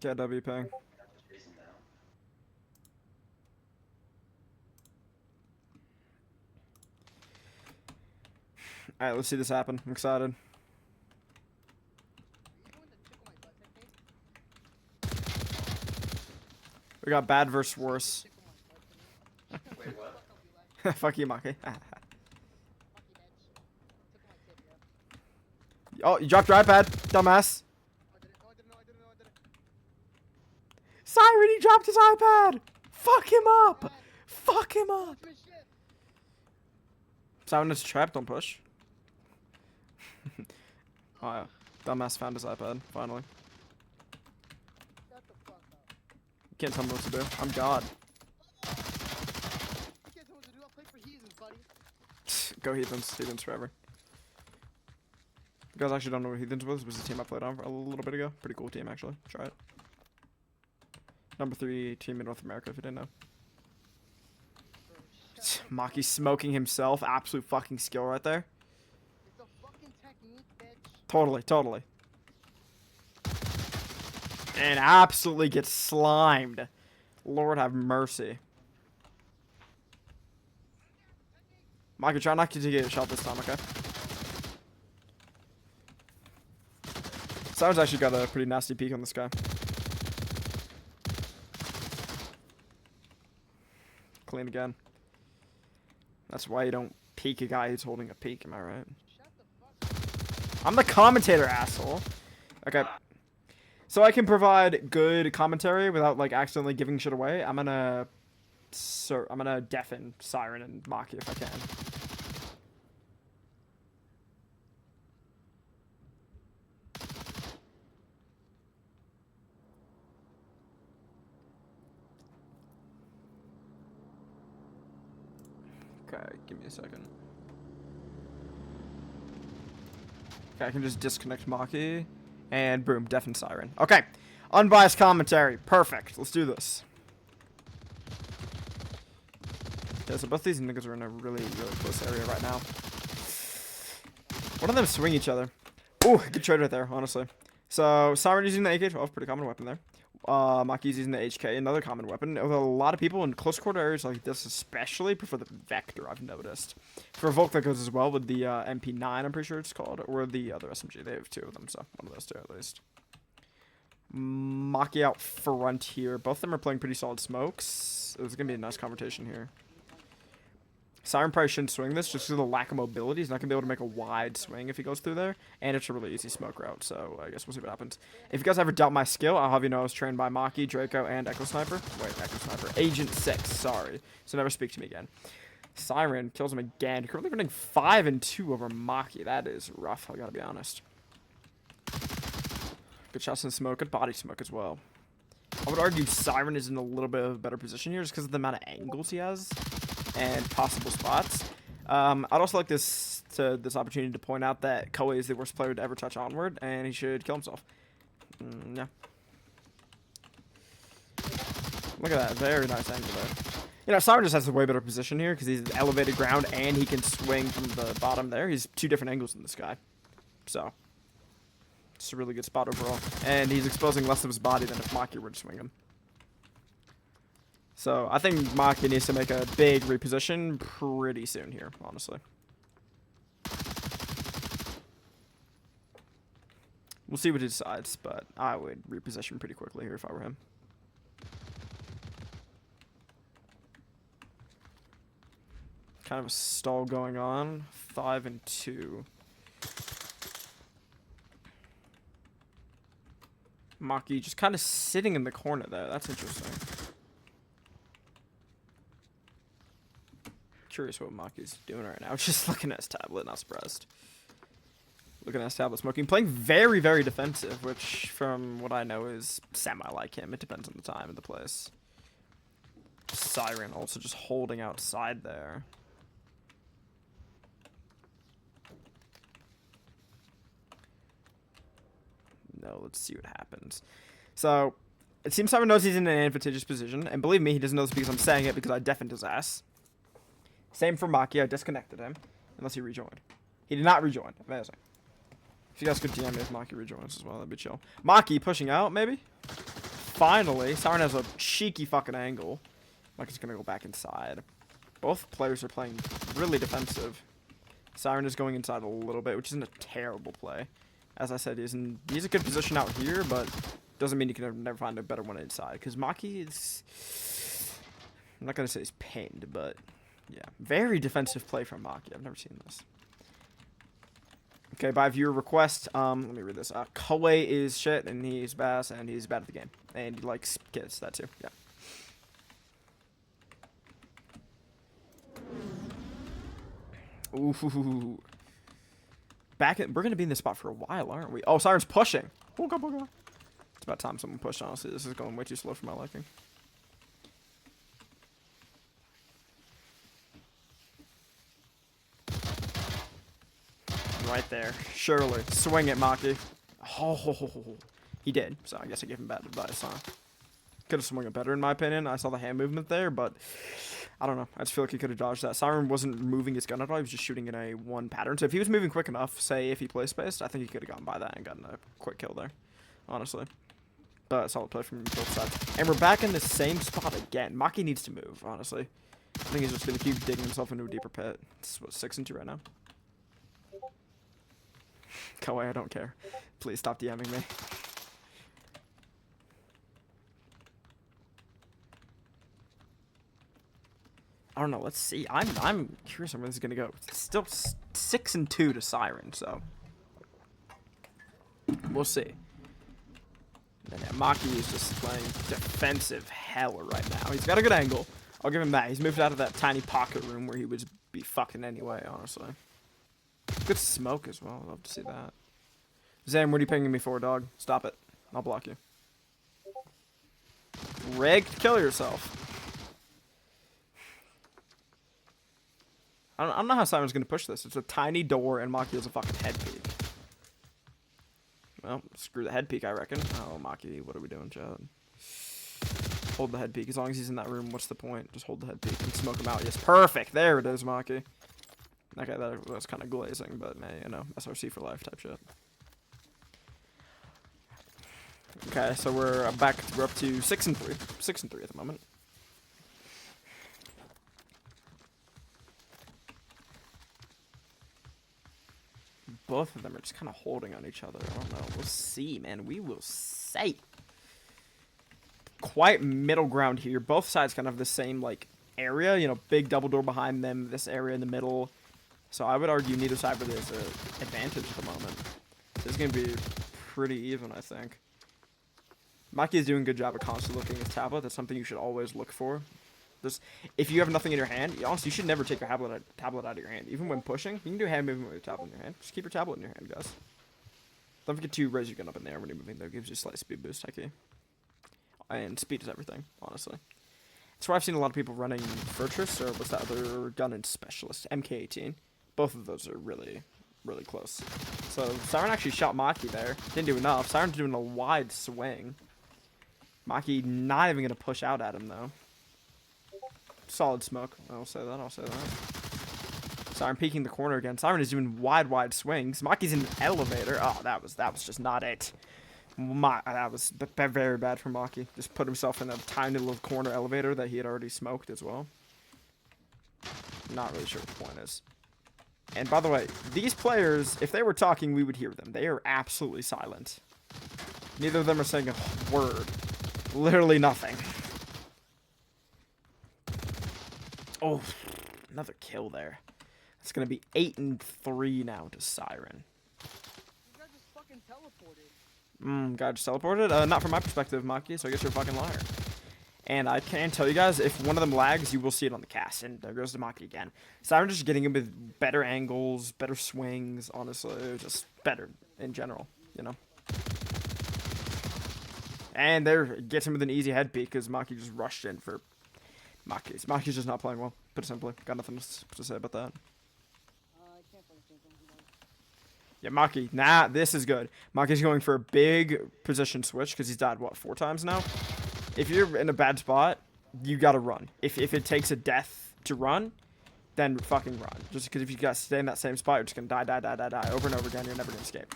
Get W ping. Alright, let's see this happen. I'm excited. We got bad versus worse. Wait, what? Fuck you, Maki. Oh, you dropped your iPad, dumbass. Siren, he dropped his iPad. Fuck him up. Fuck him up. Siren is trapped. Don't push. Oh yeah, dumbass found his iPad finally. You can't tell me what to do. I'm God. Go Heathens. Heathens forever. You guys actually don't know what Heathens was. It was the team I played on a little bit ago. Pretty cool team, actually. Try it. Number 3 team in North America, if you didn't know. Maki smoking himself. Absolute fucking skill right there. Totally, totally. And absolutely gets slimed. Lord have mercy. Maki, try not to get a shot this time, okay? Siren's actually got a pretty nasty peek on this guy. Clean again. That's why you don't peek a guy who's holding a peek, am I right? I'm the commentator, asshole. Okay. So I can provide good commentary without, like, accidentally giving shit away. I'm gonna deafen Siren and Maki if I can. Okay, give me a second. Okay, I can just disconnect Maki. And boom, deafen Siren. Okay, unbiased commentary. Perfect. Let's do this. Okay, so both these niggas are in a really, really close area right now. One of them swing each other. Ooh, good trade right there, honestly. So, Siren using the AK-12, pretty common weapon there. Maki's using the HK, another common weapon. Although a lot of people in close quarter areas like this especially prefer the Vector, I've noticed. For Volk that goes as well with the MP9, I'm pretty sure it's called, or the other SMG. They have 2 of them, so one of those 2 at least. Maki out front here. Both of them are playing pretty solid smokes. There's going to be a nice confrontation here. Siren probably shouldn't swing this just because of the lack of mobility. He's not going to be able to make a wide swing if he goes through there. And it's a really easy smoke route, so I guess we'll see what happens. If you guys ever doubt my skill, I'll have you know I was trained by Maki, Draco, and Echo Sniper. Wait, Echo Sniper. Agent 6, sorry. So never speak to me again. Siren kills him again. Currently running 5 and 2 over Maki. That is rough, I gotta be honest. Good shots in smoke, good body smoke as well. I would argue Siren is in a little bit of a better position here just because of the amount of angles he has and possible spots. I'd also like this opportunity to point out that Koei is the worst player to ever touch Onward, and he should kill himself. Yeah. Look at that, very nice angle there. You know, Siren just has a way better position here because he's elevated ground and he can swing from the bottom there. He's 2 different angles in this guy. So, it's a really good spot overall. And he's exposing less of his body than if Maki were to swing him. So, I think Maki needs to make a big reposition pretty soon here, honestly. We'll see what he decides, but I would reposition pretty quickly here if I were him. Kind of a stall going on. 5 and 2. Maki just kind of sitting in the corner there. That's interesting. Curious what Maki's doing right now. Just looking at his tablet, not surprised. Looking at his tablet smoking. Playing very, very defensive, which from what I know is semi-like him. It depends on the time and the place. Siren also just holding outside there. No, let's see what happens. So, it seems Siren knows he's in an advantageous position. And believe me, he doesn't know this because I'm saying it because I deafened his ass. Same for Maki. I disconnected him. Unless he rejoined. He did not rejoin. Amazing. If you guys could DM me if Maki rejoins as well, that'd be chill. Maki pushing out, maybe? finally, Siren has a cheeky fucking angle. Maki's gonna go back inside. Both players are playing really defensive. Siren is going inside a little bit, which isn't a terrible play. As I said, he's a good position out here, but doesn't mean you can never find a better one inside. Because Maki is... I'm not going to say he's pinned, but... Yeah, very defensive play from Maki. I've never seen this. Okay, by viewer request, let me read this. Koei is shit, and he's bass, and he's bad at the game. And he likes kids, that too, yeah. Ooh. We're gonna be in this spot for a while, aren't we? Oh, Siren's pushing. Booga, booga. It's about time someone pushed, honestly. This is going way too slow for my liking. Right there. Surely. Swing it, Maki. Oh, he did. So I guess I gave him bad advice, huh? Could have swung it better, in my opinion. I saw the hand movement there, but I don't know. I just feel like he could have dodged that. Siren wasn't moving his gun at all. He was just shooting in a one pattern. So if he was moving quick enough, say if he play spaced, I think he could have gotten by that and gotten a quick kill there, honestly. But solid play from both sides. And we're back in the same spot again. Maki needs to move, honestly. I think he's just going to keep digging himself into a deeper pit. It's what, 6-2 right now? Koei, I don't care. Please stop DMing me. I don't know. Let's see. I'm curious on where this is gonna go. It's still 6-2 to Siren, so we'll see. And yeah, Maki is just playing defensive hell right now. He's got a good angle. I'll give him that. He's moved out of that tiny pocket room where he would be fucking anyway, honestly. Good smoke as well. I'd love to see that. Zam, what are you pinging me for, dog? Stop it. I'll block you. Rigged, kill yourself. I don't know how Simon's going to push this. It's a tiny door, and Maki has a fucking head peek. Well, screw the head peek, I reckon. Oh, Maki, what are we doing, Chad? Hold the head peek. As long as he's in that room, what's the point? Just hold the head peek and smoke him out. Yes, perfect. There it is, Maki. Okay, that was kind of glazing, but, man, you know, SRC for life type shit. Okay, so we're up to 6-3. 6-3 at the moment. Both of them are just kind of holding on each other. I don't know. We'll see, man. We will see. Quite middle ground here. Both sides kind of have the same, like, area. You know, big double door behind them. This area in the middle. So I would argue neither side really has an advantage at the moment. This is going to be pretty even, I think. Maki is doing a good job of constantly looking at his tablet. That's something you should always look for. Just, if you have nothing in your hand, honestly, you should never take your tablet out of your hand. Even when pushing, you can do a hand movement with your tablet in your hand. Just keep your tablet in your hand, guys. Don't forget to raise your gun up in there when you're moving, though. It gives you a slight speed boost, high key. And speed is everything, honestly. That's why I've seen a lot of people running Fortress, or what's that other gun and specialist? MK18. Both of those are really, really close. So, Siren actually shot Maki there. Didn't do enough. Siren's doing a wide swing. Maki not even going to push out at him, though. Solid smoke. I'll say that. Siren peeking the corner again. Siren is doing wide swings. Maki's in an elevator. Oh, that was just not it. That was very bad for Maki. Just put himself in a tiny little corner elevator that he had already smoked as well. Not really sure what the point is. And by the way, these players, if they were talking, we would hear them. They are absolutely silent. Neither of them are saying a word. Literally nothing. Oh, another kill there. It's going to be 8-3 now to Siren. You guys just fucking teleported. Guy just teleported? Not from my perspective, Maki, so I guess you're a fucking liar. And I can tell you guys, if one of them lags, you will see it on the cast. And there goes the Maki again. Siren just getting him with better angles, better swings, honestly. Just better in general, you know. And there, gets him with an easy head peek because Maki just rushed in for Maki's. Maki's just not playing well, put it simply. Got nothing to say about that. I can't play the same thing. Yeah, Maki. Nah, this is good. Maki's going for a big position switch because he's died, what, 4 times now? If you're in a bad spot, you gotta run. If it takes a death to run, then fucking run. Just because if you gotta stay in that same spot, you're just gonna die over and over again. You're never gonna escape.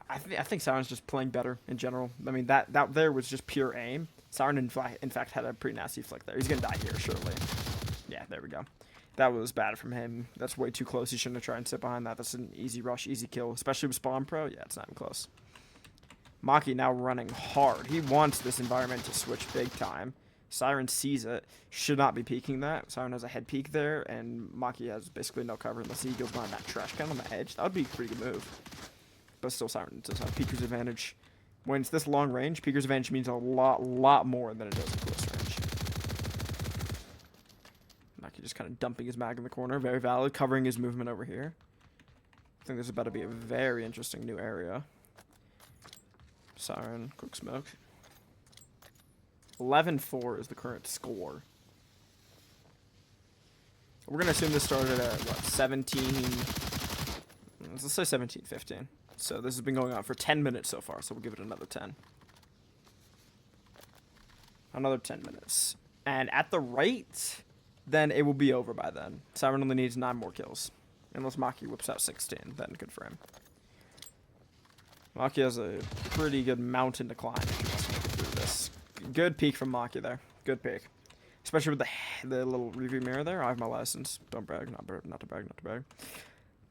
I think Siren's just playing better in general. I mean, that there was just pure aim. Siren, in fact, had a pretty nasty flick there. He's going to die here, surely. Yeah, there we go. That was bad from him. That's way too close. He shouldn't have tried and sit behind that. That's an easy rush, easy kill. Especially with Spawn Pro. Yeah, it's not even close. Maki now running hard. He wants this environment to switch big time. Siren sees it. Should not be peeking that. Siren has a head peek there, and Maki has basically no cover unless he goes behind that trash can on the edge. That would be a pretty good move. But still, Siren does have Peeker's advantage. When it's this long range, Peeker's advantage means a lot more than it does in close range. Maki just kind of dumping his mag in the corner. Very valid. Covering his movement over here. I think this is about to be a very interesting new area. Siren, quick smoke. 11-4 is the current score. We're going to assume this started at, what, 17... Let's say 17-15. So this has been going on for 10 minutes so far, so we'll give it another 10. Another 10 minutes. And at the rate, then it will be over by then. Siren only needs 9 more kills. Unless Maki whips out 16, then good for him. Maki has a pretty good mountain to climb if he wants to make it through this. Good peek from Maki there. Good peek. Especially with the little review mirror there. I have my license. Don't brag. Not to brag.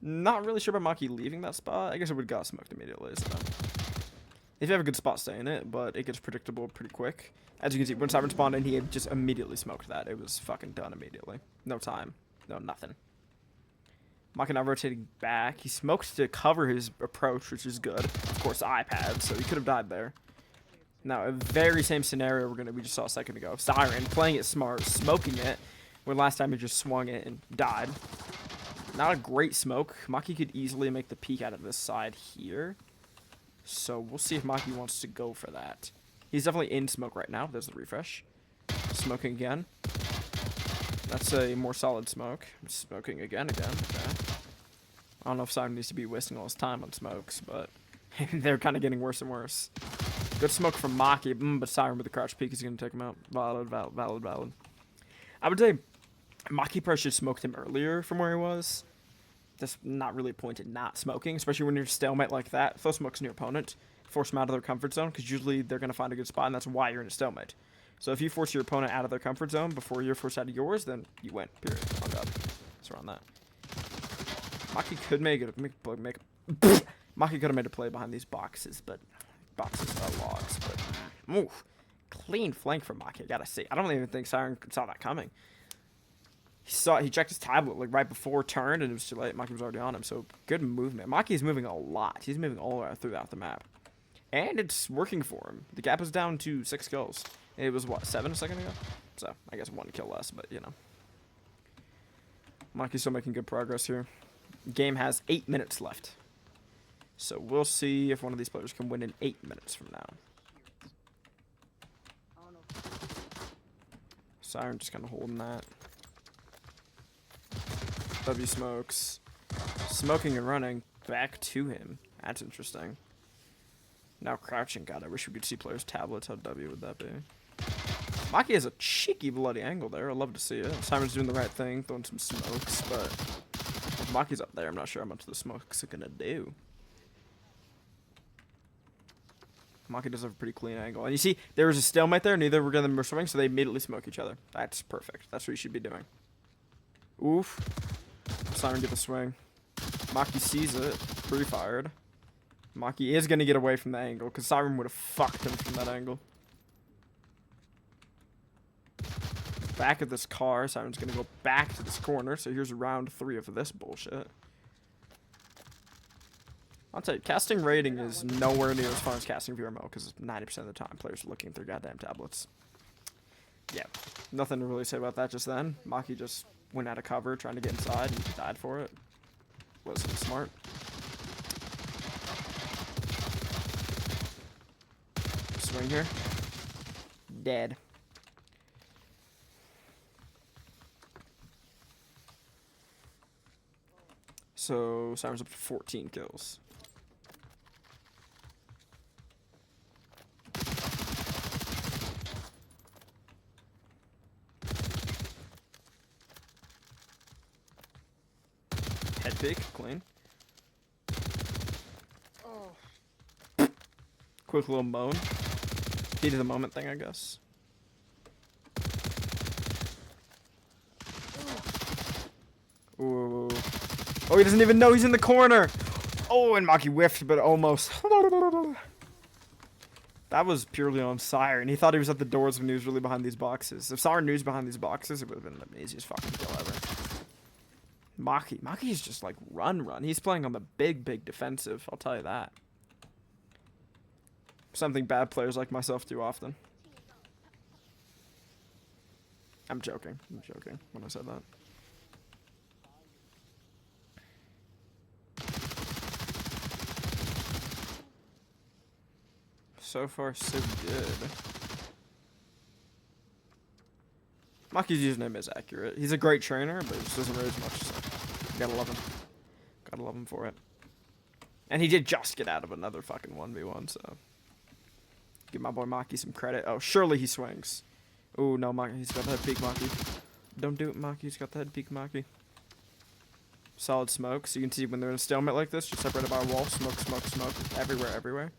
Not really sure about Maki leaving that spot. I guess it would got smoked immediately. So. If you have a good spot, stay in it. But it gets predictable pretty quick. As you can see, when Siren spawned in, he had just immediately smoked that. It was fucking done immediately. No time. No nothing. Maki now rotating back. He smoked to cover his approach, which is good. Of course, iPad, so he could have died there. Now, a very same scenario we just saw a second ago. Siren playing it smart, smoking it, when last time he just swung it and died. Not a great smoke. Maki could easily make the peek out of this side here. So we'll see if Maki wants to go for that. He's definitely in smoke right now. There's the refresh. Smoking again. That's a more solid smoke. Smoking again. Okay. I don't know if Siren needs to be wasting all his time on smokes, but they're kind of getting worse and worse. Good smoke from Maki, but Siren with the crouch peek is going to take him out. Valid. I would say Maki probably should have smoked him earlier from where he was. That's not really a point in not smoking, especially when you're stalemate like that. Throw smokes in your opponent. Force them out of their comfort zone, because usually they're going to find a good spot, and that's why you're in a stalemate. So if you force your opponent out of their comfort zone before you're forced out of yours, then you win, period. Oh god. What's around that? Maki could Maki could have made a play behind these boxes, but boxes are logs, but oof. Clean flank from Maki, I gotta say. I don't even think Siren saw that coming. He checked his tablet like right before turn, and it was too late. Maki was already on him, so good movement. Maki is moving a lot. He's moving all the way throughout the map. And it's working for him. The gap is down to 6 kills. It was, what, 7 a second ago? So, I guess 1 kill less, but, you know. Maki's still making good progress here. Game has 8 minutes left. So, we'll see if one of these players can win in 8 minutes from now. Siren just kind of holding that. W smokes. Smoking and running back to him. That's interesting. Now crouching. God, I wish we could see players' tablets. How W would that be? Maki has a cheeky bloody angle there. I'd love to see it. Simon's doing the right thing, throwing some smokes, but if Maki's up there, I'm not sure how much the smokes are gonna do. Maki does have a pretty clean angle. And you see, there was a stalemate there. Neither of them were swinging, so they immediately smoke each other. That's perfect. That's what you should be doing. Oof. Siren get the swing. Maki sees it. Pre-fired. Maki is going to get away from the angle, because Siren would have fucked him from that angle. Back at this car. Siren's going to go back to this corner, so here's round 3 of this bullshit. I'll tell you, casting rating is nowhere near as fun as casting VRMO, because 90% of the time players are looking at their goddamn tablets. Yeah, nothing to really say about that just then. Maki just went out of cover trying to get inside and died for it. Wasn't smart. Swing here. Dead. So, Siren's up to 14 kills. Head pick, clean. Oh, Quick little moan. Heat of the moment thing, I guess. Ooh. Oh, he doesn't even know he's in the corner. Oh, and Maki whiffed, but almost. That was purely on Siren. He thought he was at the doors when he was really behind these boxes. If Siren knew he was behind these boxes, it would have been the easiest fucking kill ever. Maki's just like run. He's playing on the big defensive, I'll tell you that. Something bad players like myself do often. I'm joking when I said that. So far, so good. Maki's username is accurate. He's a great trainer, but he just doesn't raise much. So gotta love him. Gotta love him for it. And he did just get out of another fucking 1v1, so. Give my boy Maki some credit. Oh, surely he swings. Oh, no, Maki. He's got the head peek, Maki. Don't do it, Maki. He's got the head peek, Maki. Solid smoke. So you can see when they're in a stalemate like this, just separated by a wall. Smoke. Everywhere.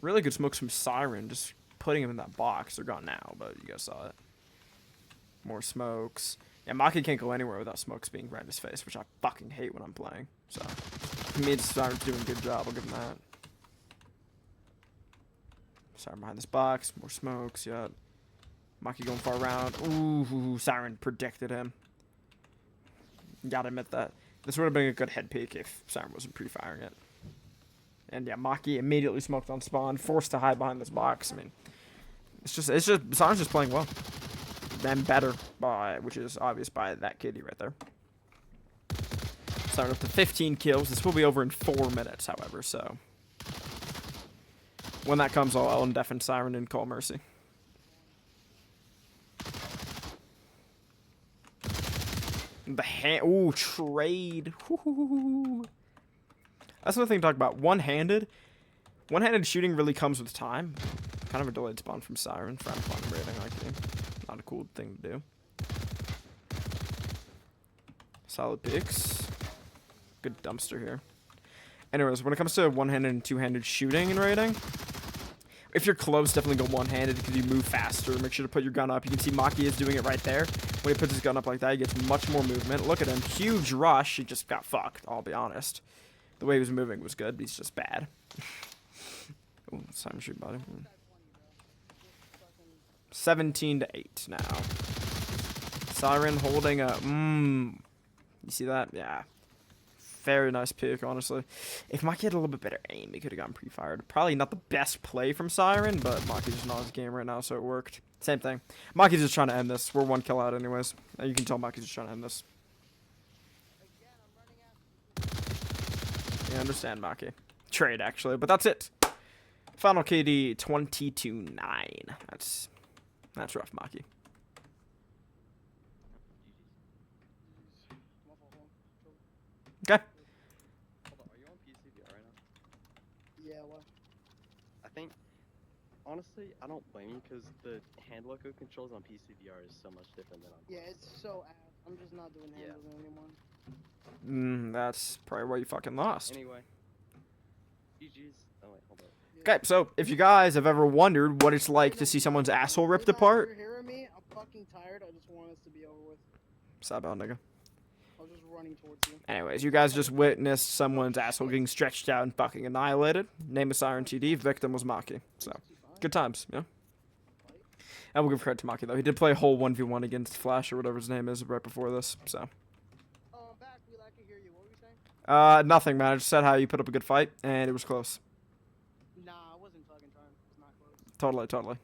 Really good smokes from Siren. Just putting him in that box. They're gone now, but you guys saw it. More smokes. Yeah, Maki can't go anywhere without smokes being right in his face, which I fucking hate when I'm playing. So, to me, Siren's doing a good job. I'll give him that. Siren behind this box. More smokes. Yeah. Maki going far around. Ooh, Siren predicted him. Gotta admit that. This would have been a good head peek if Siren wasn't pre-firing it. And yeah, Maki immediately smoked on spawn, forced to hide behind this box. I mean, it's just Siren's just playing well. Then better which is obvious by that kitty right there. Siren up to 15 kills. This will be over in 4 minutes, however, so. When that comes, I'll undeafen Siren and call mercy. Ooh, trade. Woo-hoo-hoo-hoo. That's another thing to talk about. One-handed shooting really comes with time. Kind of a delayed spawn from Siren for Onward Raiding, actually. Not a cool thing to do. Solid picks. Good dumpster here. Anyways, when it comes to one-handed and two-handed shooting and raiding, if you're close, definitely go one-handed because you move faster. Make sure to put your gun up. You can see Maki is doing it right there. When he puts his gun up like that, he gets much more movement. Look at him. Huge rush. He just got fucked, I'll be honest. The way he was moving was good, but he's just bad. Ooh, it's time to shoot body. 17-8 now. Siren holding a... You see that? Yeah. Very nice pick, honestly. If Maki had a little bit better aim, he could have gotten pre-fired. Probably not the best play from Siren, but Maki's just not his game right now, so it worked. Same thing. Maki's just trying to end this. We're 1 kill out anyways. And you can tell Maki's just trying to end this. I understand, Maki. Trade, actually, but that's it. Final KD 22-9. That's rough, Maki. Okay. Hold on, are you on PCVR right now? Yeah, what? I think, honestly, I don't blame you because the hand loco controls on PCVR is so much different than on. Yeah, it's so ass. I'm just not doing handles anymore. That's probably why you fucking lost. Anyway. GG's. Oh, wait, hold on. Okay, so if you guys have ever wondered what it's like to see someone's asshole ripped apart. If you're hearing me, I'm fucking tired. I just want us to be over with. Stop out, nigga. I was just running towards you. Anyways, you guys just witnessed someone's asshole getting stretched out and fucking annihilated. Name is Siren TD. Victim was Maki. So, good times, yeah. I will give credit to Maki, though. He did play a whole 1v1 against Flash or whatever his name is right before this, so. Back, we like to hear you. What were you saying? Nothing, man. I just said how you put up a good fight, and it was close. Nah, I wasn't fucking trying. It was not close. Totally.